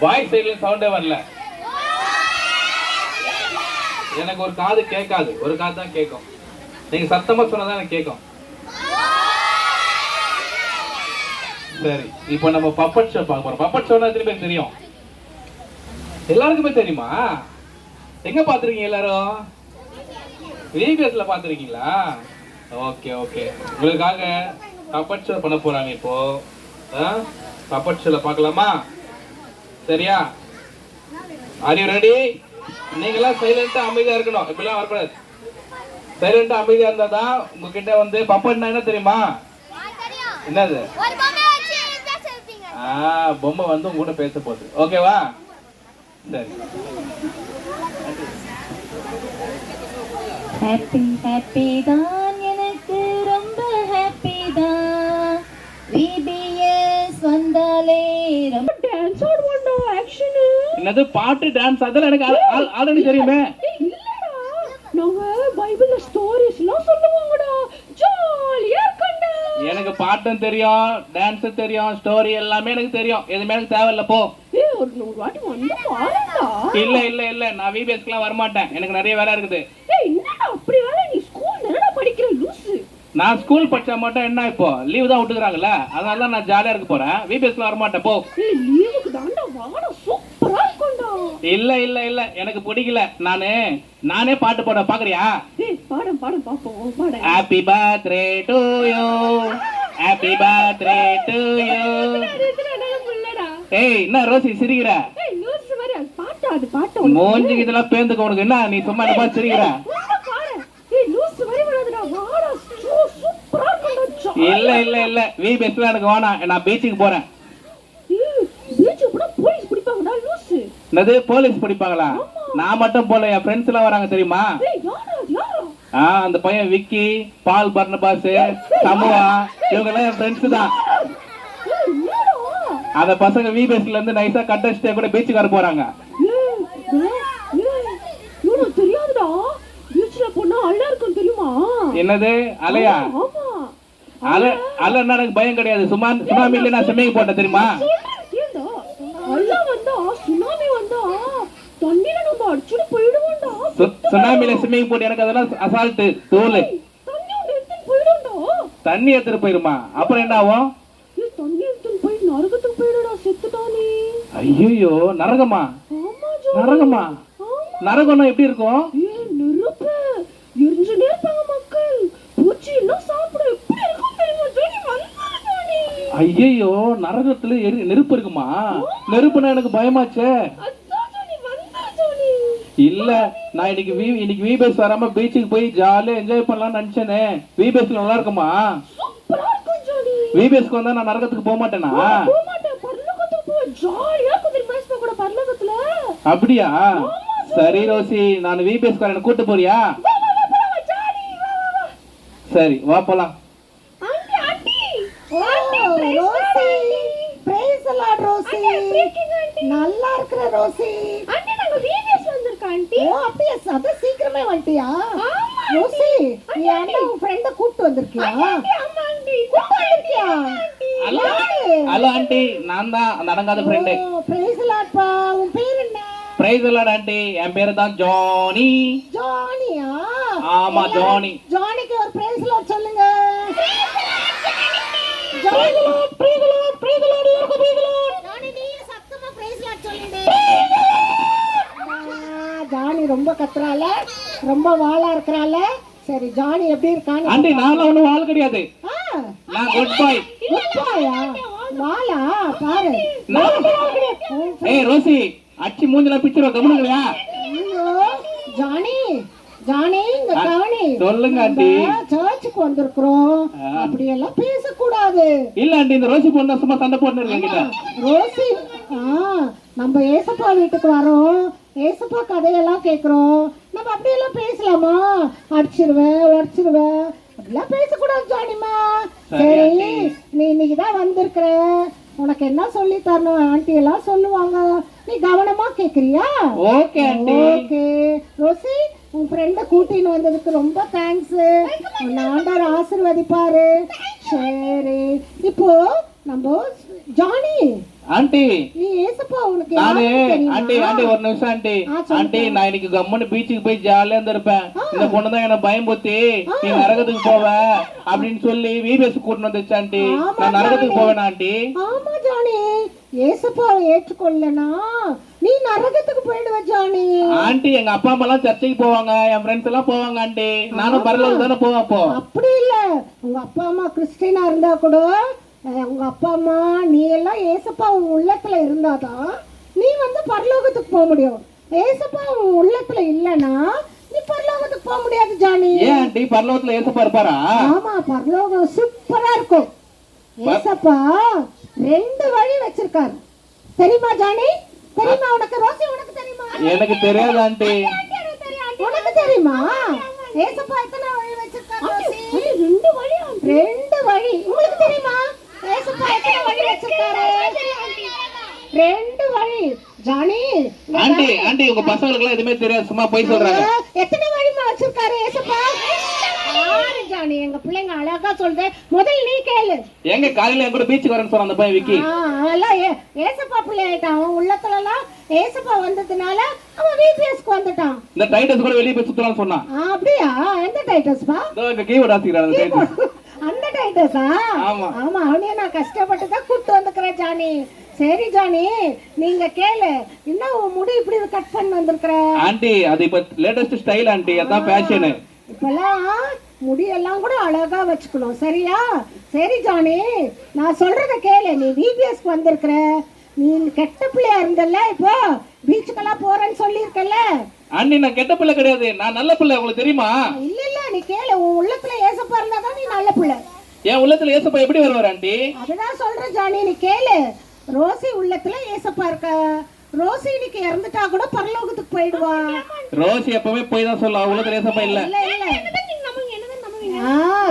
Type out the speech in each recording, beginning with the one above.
பாய் சைடுல சவுண்டே வரல. எனக்கு ஒரு காது கேட்காது, ஒரு காது தான் கேட்கும். நீங்க சத்தமா சொன்னதான் எனக்கு கேட்கும். சரி, இப்போ நம்ம பப்பட் ஷோ பார்க்க போறோம். பப்பட் ஷோனா எத்தனை பேருக்கு தெரியும்? எல்லாருக்குமே தெரியுமா? எங்க பாத்துருக்கீங்க எல்லாரும்? வீடியோஸ்ல பாத்துருக்கீங்களா? ஓகே ஓகே, உங்களுக்காக பப்பட் ஷோ பண்ண போறாங்க இப்போ. பப்பட் ஷோல பார்க்கலாமா? சரியா? Are you ready? நீங்களாம் சைலண்டா அமைதியா இருக்கணும், இப்படிலாம் வரக்கூடாது. சைலண்டா அமைதியா இருந்தா தான் உங்ககிட்ட வந்து பப்பட்னா என்ன தெரியுமா? என்னது? பொம்மை வந்து உங்க கூட பேச போகுது. ஓகேவா? சரி. ஹாப்பி ஹாப்பி தான், எனக்கு ரொம்ப ஹாப்பி தான். விபிஎஸ் வந்தாலே ரொம்ப டான்ஸ் ஆடுவோம். ஆக்ஷன் என்னது? பாட்டு டான்ஸ் அதெல்லாம் எனக்கு ஆல்ரெடி தெரியுமே. இல்லடா, நம்ம பைபிள்ல ஸ்டோரிஸ்லாம் சொல்லுவாங்கடா, ஜாலியா இருக்கண்டா. எனக்கு பாட்டும் தெரியும், டான்ஸும் தெரியும், ஸ்டோரி எல்லாமே எனக்கு தெரியும். எதுவுமே எனக்கு தேவையில்ல. போ. ஒரு வாட்டி வந்து பாருடா. இல்ல இல்ல இல்ல, நான் விபிஎஸ்க்குலாம் வர மாட்டேன். எனக்கு நிறைய வேலை இருக்குது. என்னடா அப்படி வேலை? நீ ஸ்கூல் தானடா படிக்கிற லூசு. நான் ஸ்கூல் படிச்சா மட்டும் என்ன, இப்போ லீவ் தான் விட்டுக்கிறாங்கல்ல, அதனால தான் நான் ஜாலியா இருக்க போறேன். விபிஎஸ்ல வர மாட்டேன். போ. லீவுக்கு தாண்டா வாடா, சூப்பரா இருக்கும்டா. இல்ல இல்ல இல்ல, எனக்கு பிடிக்கல. நானே பாட்டு பாட பாக்குறியா? பாடம் பாப்போம். பாட. Happy birthday to you, happy birthday to you. ஏய், என்ன ரோசி சிரிக்கிற? லூசு மாதிரி அது பாட்டு, அது பாட்டு. மூஞ்சிக்கு இதெல்லாம் பேந்துக்க உனக்கு என்ன? நீ சும்மா என்ன பார்த்து சிரிக்கிற? இல்ல இல்ல இல்ல, விபிஎஸ்ல எனக்கு வேணாம். நான் பீச்சுக்கு போறேன். என்னது போலீஸ் பிடிப்பாங்களா? நான் மட்டும் போல, என் ஃப்ரெண்ட்ஸ் எல்லாம் வராங்க தெரியுமா? அந்த பையன் விக்கி, பால், பர்னபாஸ், சமுவா, இவங்க எல்லாம் என் ஃப்ரெண்ட்ஸ் தான். அந்த பசங்க விபிஎஸ்ல இருந்து நைஸா கட்டஸ்டே கூட பீச்சுக்கு வர போறாங்க. என்னது அலையா? அலை எனக்கு பயம் கிடையாது. சுனாமில நான் ஸ்விம்மிங் போட்டேன் தெரியுமா? சுனாமில ஸ்விம்மிங் போட்டு எனக்கு அதெல்லாம் அசால்ட் தோல். தண்ணி எடுத்துட்டு போயிருமா? அப்புறம் என்ன ஆகும்? ஐயோ, நரகமா? நரகமா? நரகம்னா எப்படி இருக்கும்? ஐயோ, நரகத்துல நெருப்பு இருக்குமா? நெருப்புனா எனக்கு பயமாச்சே. இல்ல, நான் இன்னைக்கு விபிஎஸ் வராம பீச்சுக்கு போய் ஜாலியா என்ஜாய் பண்ணலாம்னு நினைச்சேனே. விபிஎஸ்ல நல்லா இருக்குமா? விபிஎஸ்க்கு வந்தா நான் நரகத்துக்கு போக மாட்டேனா? அப்படியா? சரி ரோசி, நான் விபிஎஸ் காரனை கூட்டு போறியா? சரி, வா போலாம். நல்லா இருக்கிற ரோசி. ஆண்டி, நாங்க விபிஎஸ் வந்திருக்கோம் ஆண்டி. ஓ அப்படியே, அத சீக்கிரமே வந்துட்டியா? ரோசி, நீ உன் ஃப்ரெண்ட கூட்டி வந்திருக்கியா? ஆண்டி, ஆமா ஆண்டி. கூட்டி வந்திருக்கியா? ஹலோ ஆண்டி, நான் தான் நடங்காத ஃப்ரெண்ட். பிரைஸ் லார்ட் பா. உன் பேர் என்ன? Price Lord aunty. என் பேரு தான் ஜானி. ஜானியா? ஆமா, ஜானி. ஜானிக்கு ஒரு பிரைஸ் லார்ட் சொல்லுங்க. Johnny, praise Lord, praise Lord, எல்லாருக்கும் பிரைஸ் லார்ட். ஜானி நீ சத்தமா பிரைஸ் லார்ட் சொல்லுங்க. ஜானி ரொம்ப கத்துறால, ரொம்ப வாளா இருக்கறால. சரி, ஜானி எப்படி இருக்கான்னு ஆண்டி, நான் ஒண்ணும் வாள் கிடையாது. நான் குட் பாய். குட் பாயா? வாளா பாரு. ஏய் ரோசி, அச்சி மூஞ்சில பிச்சர் கவனிக்கலையா? ஐயோ ஜானி, ஜானி இங்க கவனி. சொல்லுங்க ஆண்டி. சர்ச்சுக்கு வந்திருக்கோம், அப்படி எல்லாம் பேசக்கூடாது. இல்ல ஆண்டி, இந்த ரோசி பொண்ணு சும்மா சண்டை போட்டு இருக்கீங்க. ரோசி, நம்ம ஏசப்பா வீட்டுக்கு வரோம், ஏசப்பா கதையெல்லாம் கேக்குறோம். நம்ம அப்படியெல்லாம் பேசலாமா? அடிச்சிருவேன், உடச்சிருவேன், அப்படிலாம் பேசக்கூடாது ஜானிமா. சரி, நீ இன்னைக்குதான் வந்திருக்கிற, உனக்கு என்ன சொல்லி தரணும் ஆண்டி எல்லாம் சொல்லுவாங்க, நீ கவனமா கேக்குறியா? Okay aunty. ஓகே ரோசி, உன் ஃப்ரெண்ட கூட்டின்னு வந்ததுக்கு ரொம்ப தேங்க்ஸ். ஆண்டவர் ஆசீர்வதிப்பாரு. சரி, இப்போ நம்ம ஜானி ஆண்டி நீ ஏசப்பா உனக்கு நானு யாருன்னு தெரியுமா? ஆண்டி ஆண்டி ஒரு நிமிஷம் ஆண்டி சொல்லுங்க. ஆண்டி நான் இன்னைக்கு கம்முன்னு பீச்சுக்கு போய் ஜாலியா இருந்திருப்பேன். இந்த பொண்ணு தான் என்ன பயம்புத்தி நீ நரகத்துக்கு போவ அப்படின்னு சொல்லி விபிஎஸ் கூட்டிட்டு வந்துச்சு ஆண்டி. ஆமா, நான் நரகத்துக்கு ஜானி. போவேன் ஆண்டி. ஆமா ஜானி, ஏசப்பாவை ஏற்றுக்கொள்ளனா நீ நரகத்துக்கு போயிடுவ ஜானி. ஆண்டி எங்க அப்பா அம்மா எல்லாம் சர்ச்சைக்கு போவாங்க, என் ஃப்ரெண்ட்ஸ் எல்லாம் போவாங்க ஆண்டி. நானும் பரலோகம் தானே போவேன் அப்போ. அப்படி இல்ல, உங்க அப்பா அம்மா கிறிஸ்டினா இருந்தா கூட உங்க அப்பா அம்மா நீ எல்லாம் ஏசப்பா உன் உள்ளத்துல இருந்தாதான் நீ வந்து பரலோகத்துக்கு போக முடியும். ஏசப்பா உன் உள்ளத்துல இல்லனா நீ பரலோகத்துக்கு போக முடியாது ஜானி. ஏன் ஆண்டி பரலோகத்துல ஏசப்பா இருப்பாரா? ஆமா, பரலோகம் சூப்பரா இருக்கும். ஏசப்பா 2 வழி வச்சிருக்காரு தெரியுமா ஜானி? தெரியுமா உனக்கு? ரோசி உனக்கு தெரியுமா? எனக்கு தெரியாது ஆண்டி. உனக்கு தெரியுமா ஏசப்பா எத்தனை வழி வச்சிருக்காரு? ரோசி 2 வழி. 2 வழி உங்களுக்கு தெரியுமா? ஏசப்பா எத்தனை வழி வச்சிருக்காரு? 2 வழி ஜானி. ஆண்டி ஆண்டி உங்க பசங்களுக்கு எல்லாம் எதுவுமே தெரியாது, சும்மா போய் சொல்றாங்க. எத்தனை வழிமா வச்சிருக்காரு ஏசப்பா? ஆறு ஜானி. எங்க பிள்ளைங்க அழகா சொல்றது. முதல்ல நீ கேளு. எங்க காலையில என் கூட பீச்சுக்கு வரேன்னு சொன்ன அந்த பையன் விக்கி. அதெல்லாம் ஏசப்பா பிள்ளை ஆயிட்டான். அவன் உள்ளத்துல எல்லாம் ஏசப்பா வந்ததுனால அவன் விபிஎஸ்க்கு வந்துட்டான். இந்த டைட்டஸ் கூட வெளியே போய் சுத்தலாம்னு சொன்னான். அப்படியா? எந்த டைட்டஸ்பா? இதோ இங்க கீபோர்ட் ஆசிக்கிறாரு அந்த டைட்டஸ். அந்த டைட்டஸா? ஆமா. ஆமா, அவனே நான் கஷ்டப்பட்டு தான் கூட்டு வந்துக்கிறேன் ஜானி. சரி ஜானி, நீங்க கேளு. இன்னும் உன் முடி இப்படி கட் பண்ணி வந்திருக்கிற ஆண்டி அது இப்ப லேட்டஸ்ட் ஸ்டைல் ஆண்டி, அதான் ஃபேஷன். இப்பெல்லாம் முடியெல்லாம் கூட அழகா வச்சுக்கணும், சரியா? சரி ஜானி, நான் சொல்றத கேளு. நீ விபிஎஸ்க்கு வந்திருக்கிற, நீ கெட்ட பிள்ளையா இருந்தல்ல, இப்போ பீச்சுக்கெல்லாம் போறேன்னு சொல்லியிருக்கல. ஆண்டி நான் கெட்ட பிள்ளை கிடையாது, நான் நல்ல பிள்ளை, உங்களுக்கு தெரியுமா? இல்ல இல்ல, நீ கேளு. உன் உள்ளத்துல ஏசப்பா இருந்தாதான் நீ நல்ல பிள்ளை. என் உள்ளத்துல ஏசப்பா எப்படி வருவார் ஆண்டி? அதுதான் சொல்றேன் ஜானி, நீ கேளு. ரோசி உள்ளத்துல ஏசப்பா இருக்க. ரோசி இன்னைக்கு இறந்துட்டா கூட பரலோகத்துக்கு போயிடுவா. ரோசி எப்பவுமே போய் தான் சொல்லுவா, உள்ளத்துல ஏசப்பா இல்ல. இல்ல இல்ல,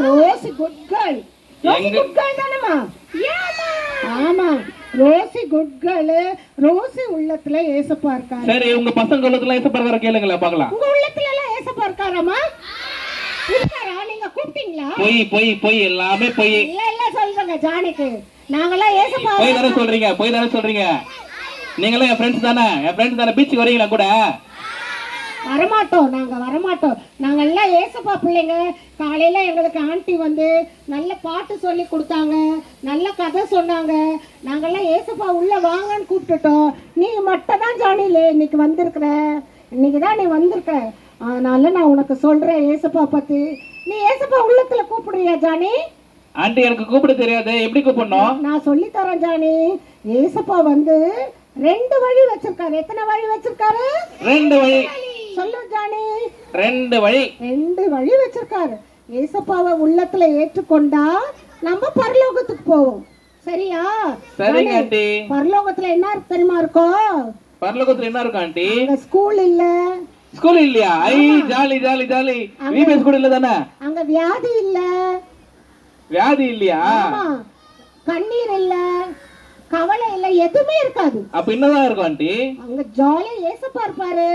ரோசி குட் கேர்ள். ரோசி எங்க- குட் கேர்ள் தானேமா? ஆமா, ரோசி குட் கேர்ள். ரோசி உள்ளத்துல ஏசப்பா இருக்காரு. சரி உங்க பசங்க உள்ளத்துல ஏசப்பா வர கேளுங்களேன் பார்க்கலாம். உங்க உள்ளத்துல எல்லாம் ஏசப்பா இருக்காராமா? இருக்காரா? நீங்க கூப்பிட்டீங்களா? பொய் பொய் பொய், எல்லாமே பொய். இல்ல இல்ல சொல்றேங்க ஜானிக்கு. நாங்கெல்லாம் ஏசப்பா பொய் தானே சொல்றீங்க, பொய் தானே சொல்றீங்க. நீங்களும் என் ஃப்ரெண்ட்ஸ் தானே, என் ஃப்ரெண்ட்ஸ் தானே, பீச்சுக்கு வரீங்களா கூட? வரமாட்டோம், நாங்க வரமாட்டோம். நாங்கெல்லாம் ஏசப்பா பிள்ளைங்க. காலையில எங்களுக்கு ஆண்டி வந்து நல்ல பாட்டு சொல்லி கொடுத்தாங்க, நல்ல கதை சொன்னாங்க. நாங்கெல்லாம் ஏசப்பா உள்ள வாங்கன்னு கூப்பிட்டுட்டோம். நீ மட்டும் தான் ஜானியில இன்னைக்கு வந்திருக்கிற. இன்னைக்கு தான் நீ வந்திருக்க. அதனால நான் உனக்கு சொல்றேன் ஏசப்பா பத்தி. நீ ஏசப்பா உள்ளத்துல கூப்பிடுறியா ஜானி? ஆண்டி எனக்கு கூப்பிட தெரியாது, எப்படி கூப்பிடணும்? நான் சொல்லி தரேன் ஜானி. ஏசப்பா வந்து 2 வழி வச்சிருக்காரு. எத்தனை வழி வச்சிருக்காரு? 2 வழி. சொல்லு ஜானி. 2 வழி. 2 வழி வச்சிருக்காரு. ஏசப்பாவை உள்ளத்துல ஏற்றுக்கொண்டா நம்ம பரலோகத்துக்கு போவோம், சரியா? சரிங்க ஆண்டி. பரலோகத்துல என்ன இருக்கு தெரியுமா? இருக்கும் பரலோகத்துல என்ன இருக்கும் ஆண்டி? அங்க ஸ்கூல் இல்ல. ஸ்கூல் இல்லையா? ஐ ஜாலி ஜாலி ஜாலி. விபிஎஸ் கூட இல்ல தானே? அங்க வியாதி இல்ல. வியாதி இல்லையா? ஆமா, கண்ணீர் இல்ல, கவலை இல்ல, எதுவுமே இருக்காது. அப்ப என்னதான் இருக்கும் ஆண்டி? அங்க ஜாலியா ஏசப்பா இருப்பாரு.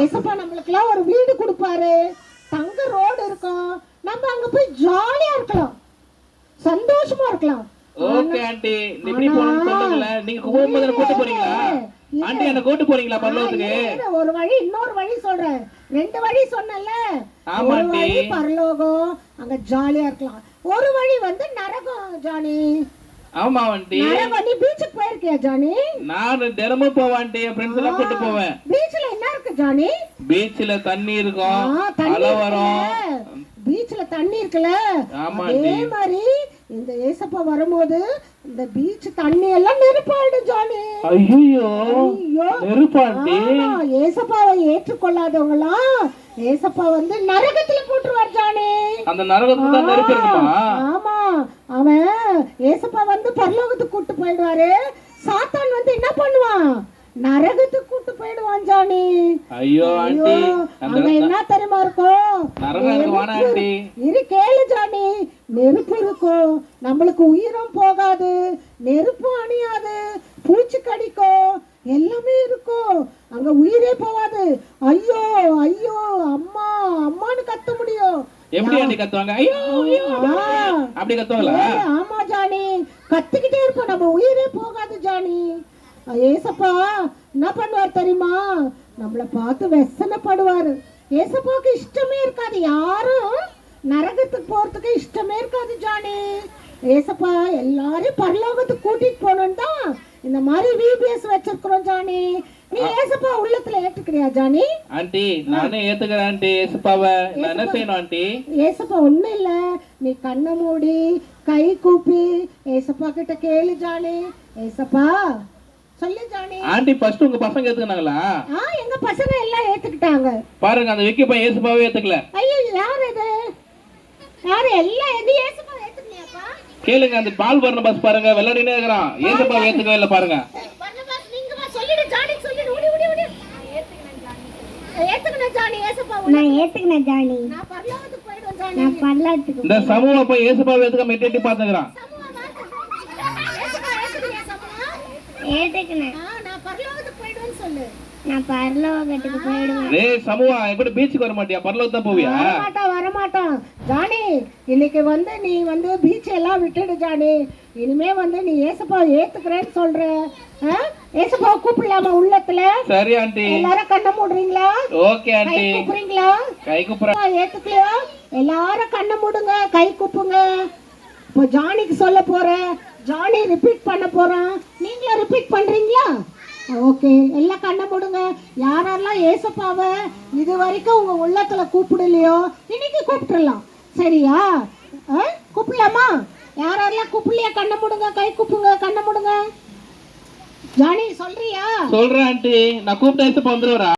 ஏசப்பா நம்மளுக்கு எல்லாம் ஒரு வீடு கொடுப்பாரு, தங்க ரோடு இருக்கும். நம்ம அங்க போய் ஜாலியா இருக்கலாம், சந்தோஷமா இருக்கலாம். ஓகே ஆண்டி, எப்படி போகணும்னு சொல்லுங்களேன். நீங்க போகும்போது கூட்டு போறீங்களா ஆண்டி? என்ன கூட்டு போறீங்களா பரலோகத்துக்கு? ஒரு வழி, இன்னொரு வழி சொல்றேன். 2 வழி சொன்னல. ஆமா ஒரு ஆண்டி. வழி பரலோகம், அங்க ஜாலியா இருக்கலாம். ஒரு வழி வந்து நரகம் ஜானி. ஆமா ஆண்டி. நரகம். நீ பீச்சுக்கு போயிருக்கியா ஜானி? நான் தினமும் போவேன் ஆண்டி, என் ஃப்ரெண்ட்ஸ் எல்லாம் கூட்டு போவேன். பீச்ல என்ன இருக்கு ஜானி? பீச்ல தண்ணி இருக்கும், தண்ணி அலை வரும். இருக்குல்ல. பீச்ல தண்ணி இருக்குல்ல, ஆமா அதே ஆண்டி. மாதிரி இந்த ஏசப்பா வரும்போது இந்த பீச் தண்ணி எல்லாம் நெருப்பாயிடும் ஜானி. ஐயோ ஐயோ. நெருப்பு ஆண்டி. ஆமா, ஏசப்பாவை ஏற்றுக்கொள்ளாதவங்களாம் ஏசப்பா வந்து நரகத்துல போட்டுருவார் ஜானி. அந்த நரகத்துல தான் நெருப்பு இருக்குமா? ஆமா, அவன் ஏசப்பா வந்து பரலோகத்துக்கு கூட்டு போயிடுவாரு. சாத்தான் வந்து என்ன பண்ணுவான்? நரகத்துக்கு கூட்டு போயிடுவான் ஜானி. ஐயோ ஆண்டி, அங்க என்ன தெரியுமா இருக்கும்? நரகம் எனக்கு வேணாம் ஆண்டி. இரு கேளு ஜானி. நெருப்பு இருக்கும், நம்மளுக்கு உயிரும் போகாது, நெருப்பு அணியாது, பூச்சி கடிக்கும், எல்லாமே இருக்கும். அங்க உயிரே போகாது. ஐயோ ஐயோ அம்மா அம்மான்னு கத்த முடியும். எப்படி ஆண்டி கத்துவாங்க? ஐயோ ஐயோ அப்படி கத்துவாங்களா? ஆமா ஜானி, கத்திக்கிட்டே இருப்போம், நம்ம உயிரே போகாது ஜானி. ஏசப்பா என்ன பண்ணுவார் தெரியுமா? நம்மளை பார்த்து வெசனப்படுவாரு. ஏசப்பாவுக்கு இஷ்டமே இருக்காது, யாரும் நரகத்துக்கு போறதுக்கு இஷ்டமே இருக்காது ஜானி. ஏசப்பா எல்லாரையும் பரலோகத்துக்கு கூட்டிட்டு போகணுன்னு தான் இந்த மாதிரி விபிஎஸ் வச்சிருக்கிறோம் ஜானி. நீ ஏசப்பா உள்ளத்துல ஏத்துக்கிறியா ஜானி? ஆண்டி நானே ஏத்துக்கிறேன் ஆண்டி ஏசப்பாவை. நான் என்ன செய்யணும் ஆண்டி? ஏசப்பா ஒண்ணும் இல்ல, நீ கண்ணை மூடி கை கூப்பி ஏசப்பா கிட்ட கேளு ஜானி. ஏசப்பா சொல்லு ஜானி. ஆண்டி ஃபர்ஸ்ட் உங்க பசங்க ஏத்துக்கினாங்களா? எங்க பசங்க எல்லாம் ஏத்துக்கிட்டாங்க. பாருங்க அந்த விக்கி பையன் ஏசப்பாவே ஏத்துக்கல. ஐயோ யார் இது? யாரு எல்லாம் எது ஏசப்பா ஏத்துக்கலையாப்பா? கேளுங்க அந்த பால் வர்ண பஸ் பாருங்க வெள்ளாடினே இருக்கிறான். ஏசப்பாவை ஏத்துக்கவே இல்லை பாருங்க. பரலோகத்துக்கு நீங்க வா, சொல்லிடு ஜானி, சொல்லிடு. ஓடி ஓடி ஓடி. ஏத்துக்கணும் ஜானி ஏசப்பா. நான் ஏத்துக்கினேன் ஜானி. நான் பரலோகத்துக்கு போய்டுவேன் ஜானி. நான் பரலோகத்துக்கு இந்த சமூகம் போய் ஏசப்பாவை ஏத்துக்க எட்டி பாத்துக்கிறான். ஏத்துக்கினேன். நான் பரலோகத்துக்கு போய்டுவேன்னு சொல்லு. நான் பரலோகத்துக்கு போயிடுவேன். டேய் சமூகம் என் கூட பீச்சுக்கு வர மாட்டியா? பரலோகத்துக்கு தான் போவியா? வரமாட்டோம் ஜானி. இன்னைக்கு நீ பீச் எல்லாம் விட்டுடு ஜானி. இனிமே நீ ஏசப்பா ஏத்துக்கிறேன்னு சொல்ற. ஏசப்பா கூப்பிடலாமா உள்ளத்துல? சரி ஆண்டி. எல்லாரும் கண்ணை மூடுறீங்களா? Okay aunty. கூப்பிடுறீங்களா? கை கூப்புறேன். ஏத்துக்கலையா? எல்லாரும் கண்ணை மூடுங்க, கை கூப்புங்க. இப்போ ஜானிக்கு சொல்ல போறேன். ஜானி ரிப்பீட் பண்ண போறான். நீங்களும் ரிப்பீட் பண்றீங்களா? ஓகே, எல்லாம் கண்ணை மூடுங்க. யாரெல்லாம் ஏசப்பாவை இது வரைக்கும் உங்க உள்ளத்துல கூப்பிடலையோ இன்னைக்கு கூப்பிட்டுடலாம். சரியா? கூப்பிடலாமா? யாரெல்லாம் கூப்பிடலையா கண்ணை மூடுங்க, கை கூப்புங்க, கண்ணை மூடுங்க. ஜானி சொல்றியா? சொல்றேன் ஆண்டி. நான் கூப்பிட்ட ஏசப்பா வந்துருவா.